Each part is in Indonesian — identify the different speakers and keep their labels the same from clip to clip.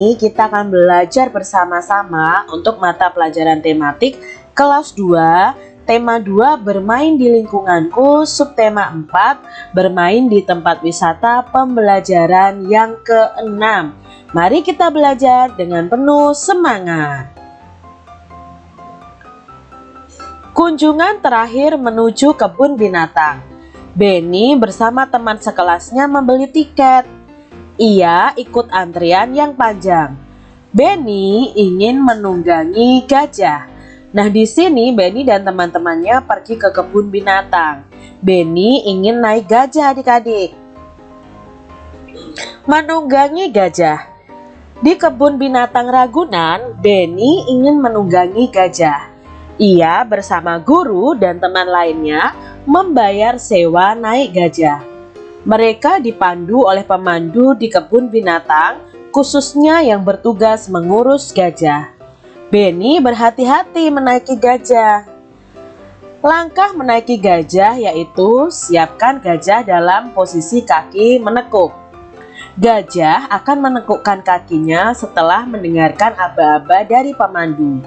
Speaker 1: Ini kita akan belajar bersama-sama untuk mata pelajaran tematik kelas 2, tema 2 bermain di lingkunganku, subtema 4 bermain di tempat wisata, pembelajaran yang ke-6. Mari kita belajar dengan penuh semangat. Kunjungan terakhir menuju kebun binatang. Benny bersama teman sekelasnya membeli tiket. Ia ikut antrian yang panjang. Benny ingin menunggangi gajah. Nah, di sini Benny dan teman-temannya pergi ke kebun binatang. Benny ingin naik gajah, adik-adik. Menunggangi gajah. Di kebun binatang Ragunan, Benny ingin menunggangi gajah. Ia bersama guru dan teman lainnya membayar sewa naik gajah. Mereka dipandu oleh pemandu di kebun binatang, khususnya yang bertugas mengurus gajah. Benny berhati-hati menaiki gajah. Langkah menaiki gajah yaitu siapkan gajah dalam posisi kaki menekuk. Gajah akan menekukkan kakinya setelah mendengarkan aba-aba dari pemandu.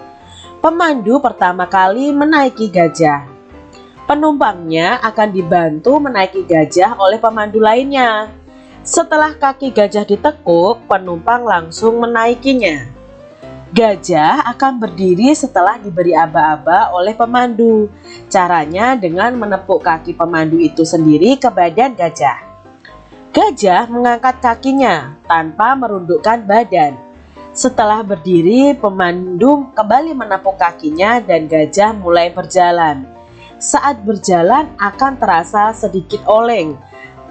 Speaker 1: Pemandu pertama kali menaiki gajah. Penumpangnya akan dibantu menaiki gajah oleh pemandu lainnya. Setelah kaki gajah ditekuk, penumpang langsung menaikinya. Gajah akan berdiri setelah diberi aba-aba oleh pemandu. Caranya dengan menepuk kaki pemandu itu sendiri ke badan gajah. Gajah mengangkat kakinya tanpa merundukkan badan. Setelah berdiri, pemandu kembali menepuk kakinya dan gajah mulai berjalan. Saat berjalan akan terasa sedikit oleng,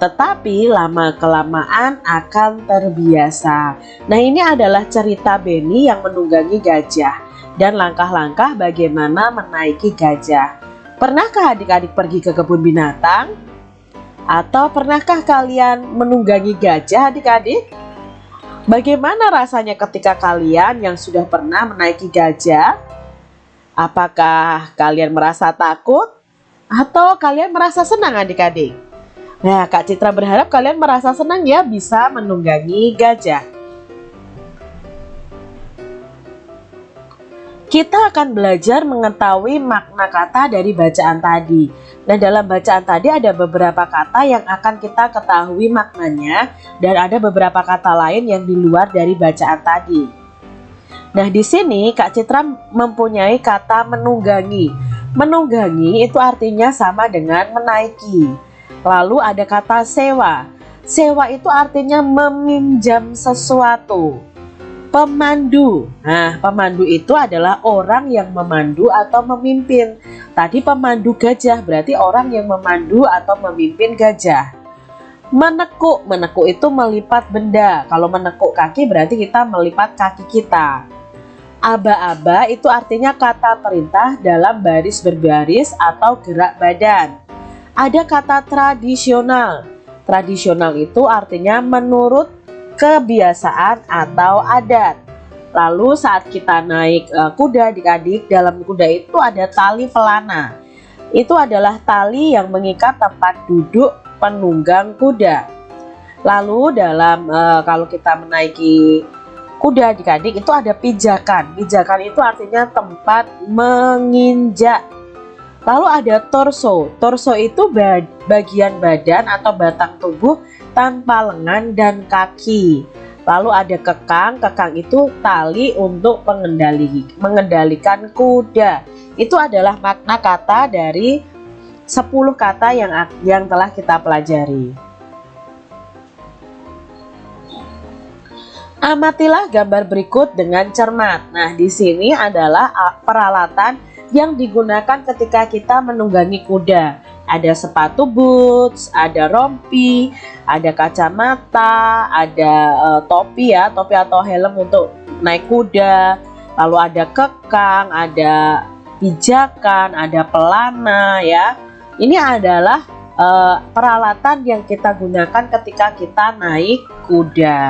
Speaker 1: tetapi lama-kelamaan akan terbiasa. Nah, ini adalah cerita Benny yang menunggangi gajah dan langkah-langkah bagaimana menaiki gajah. Pernahkah adik-adik pergi ke kebun binatang? Atau pernahkah kalian menunggangi gajah, adik-adik? Bagaimana rasanya ketika kalian yang sudah pernah menaiki gajah? Apakah kalian merasa takut? Atau kalian merasa senang, adik-adik? Nah, Kak Citra berharap kalian merasa senang ya bisa menunggangi gajah. Kita akan belajar mengetahui makna kata dari bacaan tadi. Nah, dalam bacaan tadi ada beberapa kata yang akan kita ketahui maknanya dan ada beberapa kata lain yang di luar dari bacaan tadi. Nah, di sini Kak Citra mempunyai kata menunggangi. Menunggangi itu artinya sama dengan menaiki. Lalu ada kata sewa. Sewa itu artinya meminjam sesuatu. Pemandu. Nah, pemandu itu adalah orang yang memandu atau memimpin. Tadi pemandu gajah berarti orang yang memandu atau memimpin gajah. Menekuk. Menekuk itu melipat benda. Kalau menekuk kaki berarti kita melipat kaki kita. Aba-aba itu artinya kata perintah dalam baris berbaris atau gerak badan. Ada kata tradisional. Tradisional itu artinya menurut kebiasaan atau adat. Lalu saat kita naik kuda, adik-adik, dalam kuda itu ada tali pelana. Itu adalah tali yang mengikat tempat duduk penunggang kuda. Lalu dalam kalau kita menaiki kuda, adik-adik, itu ada pijakan. Pijakan itu artinya tempat menginjak. Lalu ada torso. Torso itu bagian badan atau batang tubuh tanpa lengan dan kaki. Lalu ada kekang. Kekang itu tali untuk mengendalikan kuda. Itu adalah makna kata dari 10 kata yang telah kita pelajari. Amatilah gambar berikut dengan cermat. Nah, di sini adalah peralatan yang digunakan ketika kita menunggangi kuda. Ada sepatu boots, ada rompi, ada kacamata, ada topi ya, topi atau helm untuk naik kuda. Lalu ada kekang, ada pijakan, ada pelana ya. Ini adalah peralatan yang kita gunakan ketika kita naik kuda.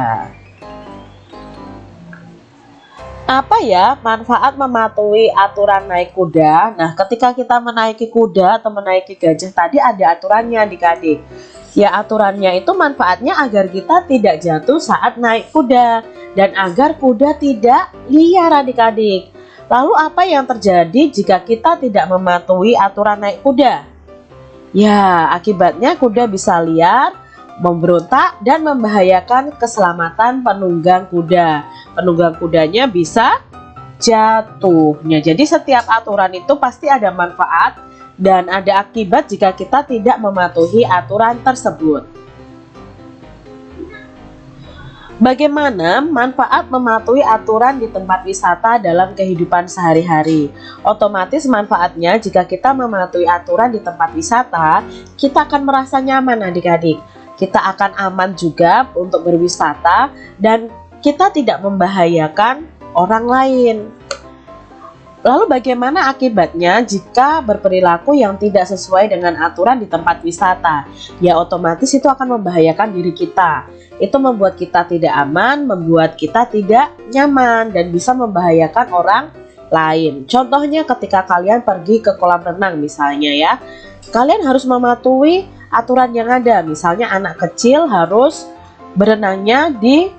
Speaker 1: Apa ya manfaat mematuhi aturan naik kuda? Nah, ketika kita menaiki kuda atau menaiki gajah tadi ada aturannya, adik-adik. Ya, aturannya itu manfaatnya agar kita tidak jatuh saat naik kuda dan agar kuda tidak liar adik-adik. Lalu apa yang terjadi jika kita tidak mematuhi aturan naik kuda? Ya, akibatnya kuda bisa liar, memberontak dan membahayakan keselamatan penunggang kuda. Penunggang kudanya bisa jatuh. Nah, jadi setiap aturan itu pasti ada manfaat dan ada akibat jika kita tidak mematuhi aturan tersebut. Bagaimana manfaat mematuhi aturan di tempat wisata dalam kehidupan sehari-hari? Otomatis manfaatnya jika kita mematuhi aturan di tempat wisata, kita akan merasa nyaman adik-adik. Kita akan aman juga untuk berwisata dan kita tidak membahayakan orang lain. Lalu bagaimana akibatnya jika berperilaku yang tidak sesuai dengan aturan di tempat wisata? Ya, otomatis itu akan membahayakan diri kita. Itu membuat kita tidak aman, membuat kita tidak nyaman dan bisa membahayakan orang lain. Contohnya ketika kalian pergi ke kolam renang misalnya ya. Kalian harus mematuhi aturan yang ada. Misalnya anak kecil harus berenangnya di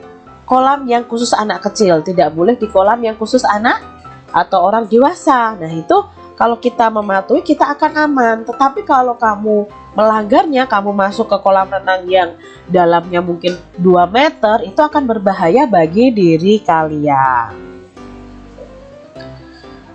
Speaker 1: kolam yang khusus anak kecil, tidak boleh di kolam yang khusus anak atau orang dewasa. Nah, itu kalau kita mematuhi kita akan aman. Tetapi kalau kamu melanggarnya, kamu masuk ke kolam renang yang dalamnya mungkin 2 meter, itu akan berbahaya bagi diri kalian.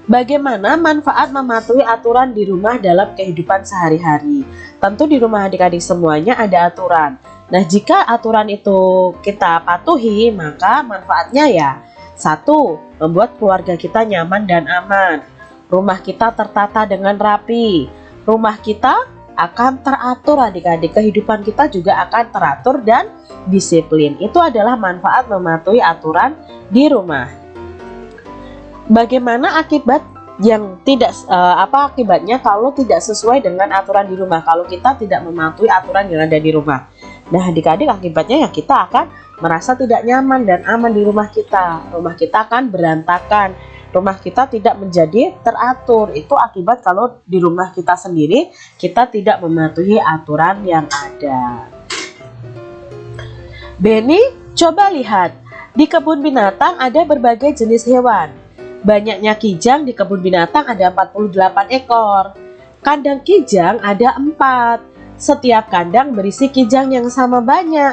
Speaker 1: Bagaimana manfaat mematuhi aturan di rumah dalam kehidupan sehari-hari? Tentu di rumah adik-adik semuanya ada aturan. Nah, jika aturan itu kita patuhi, maka manfaatnya ya 1. Membuat keluarga kita nyaman dan aman. Rumah kita tertata dengan rapi. Rumah kita akan teratur adik-adik. Kehidupan kita juga akan teratur dan disiplin. Itu adalah manfaat mematuhi aturan di rumah. Bagaimana akibat yang tidak akibatnya kalau tidak sesuai dengan aturan di rumah? Kalau kita tidak mematuhi aturan yang ada di rumah. Nah, adik-adik akibatnya ya kita akan merasa tidak nyaman dan aman di rumah kita. Rumah kita akan berantakan. Rumah kita tidak menjadi teratur. Itu akibat kalau di rumah kita sendiri kita tidak mematuhi aturan yang ada. Beni, coba lihat. Di kebun binatang ada berbagai jenis hewan. Banyaknya kijang di kebun binatang ada 48 ekor. Kandang kijang ada 4. Setiap kandang berisi kijang yang sama banyak.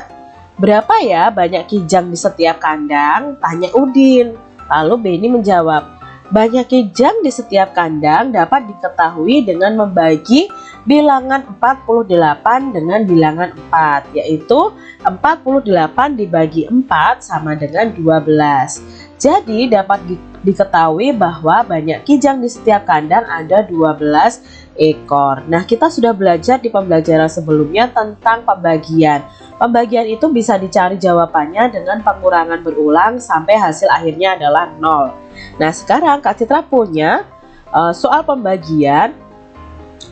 Speaker 1: Berapa ya banyak kijang di setiap kandang? Tanya Udin. Lalu Beni menjawab, banyak kijang di setiap kandang dapat diketahui dengan membagi bilangan 48 dengan bilangan 4, yaitu 48 dibagi 4 sama dengan 12. Jadi dapat diketahui bahwa banyak kijang di setiap kandang ada 12 ekor. Nah, kita sudah belajar di pembelajaran sebelumnya tentang pembagian. Pembagian itu bisa dicari jawabannya dengan pengurangan berulang sampai hasil akhirnya adalah 0. Nah, sekarang Kak Citra punya soal pembagian,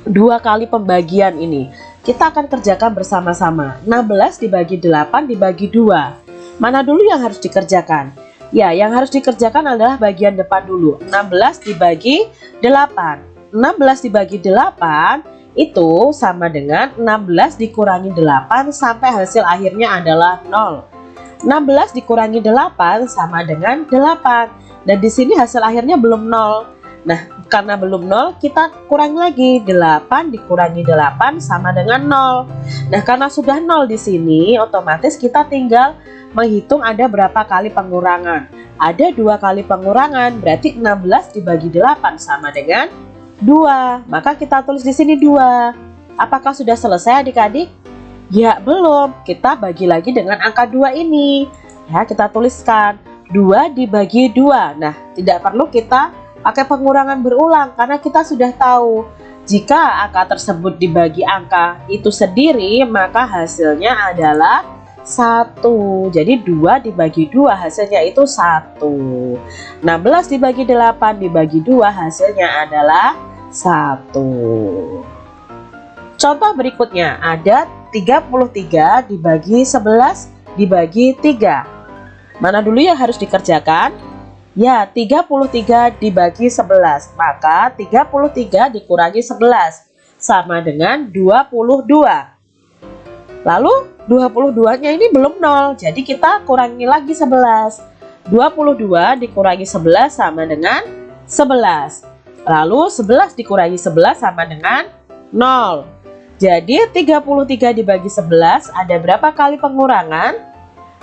Speaker 1: 2 kali pembagian ini. Kita akan kerjakan bersama-sama. 16 dibagi 8 dibagi 2. Mana dulu yang harus dikerjakan? Ya, yang harus dikerjakan adalah bagian depan dulu. 16 dibagi 8. 16 dibagi 8 itu sama dengan 16 dikurangi 8 sampai hasil akhirnya adalah 0. 16 dikurangi 8 sama dengan 8. Dan di sini hasil akhirnya belum 0. Nah, karena belum 0, kita kurangi lagi. 8 dikurangi 8 sama dengan 0. Nah, karena sudah 0 di sini, otomatis kita tinggal menghitung ada berapa kali pengurangan. Ada 2 kali pengurangan, berarti 16 dibagi 8 sama dengan 2. Maka kita tulis di sini 2. Apakah sudah selesai adik-adik? Ya, belum. Kita bagi lagi dengan angka 2 ini. Ya, kita tuliskan 2 dibagi 2. Nah, tidak perlu kita pakai pengurangan berulang karena kita sudah tahu jika angka tersebut dibagi angka itu sendiri, maka hasilnya adalah 1. Jadi 2 dibagi 2 hasilnya itu 1. 16 dibagi 8 dibagi 2 hasilnya adalah 1. Contoh berikutnya ada 33 dibagi 11 dibagi 3. Mana dulu yang harus dikerjakan? Ya, 33 dibagi 11. Maka 33 dikurangi 11 sama dengan 22. Lalu 22-nya ini belum 0, jadi kita kurangi lagi 11. 22 dikurangi 11 sama dengan 11. Lalu 11 dikurangi 11 sama dengan 0. Jadi 33 dibagi 11 ada berapa kali pengurangan?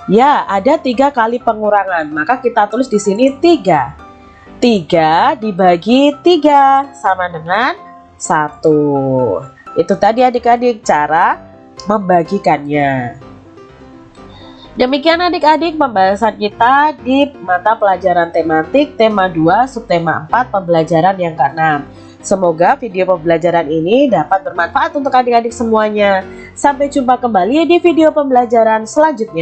Speaker 1: Ya, ada 3 kali pengurangan. Maka kita tulis di sini 3. 3 dibagi 3 sama dengan 1. Itu tadi adik-adik cara membagikannya. Demikian adik-adik pembahasan kita di mata pelajaran tematik tema 2 subtema 4 pembelajaran yang ke-6. Semoga video pembelajaran ini dapat bermanfaat untuk adik-adik semuanya. Sampai jumpa kembali di video pembelajaran selanjutnya.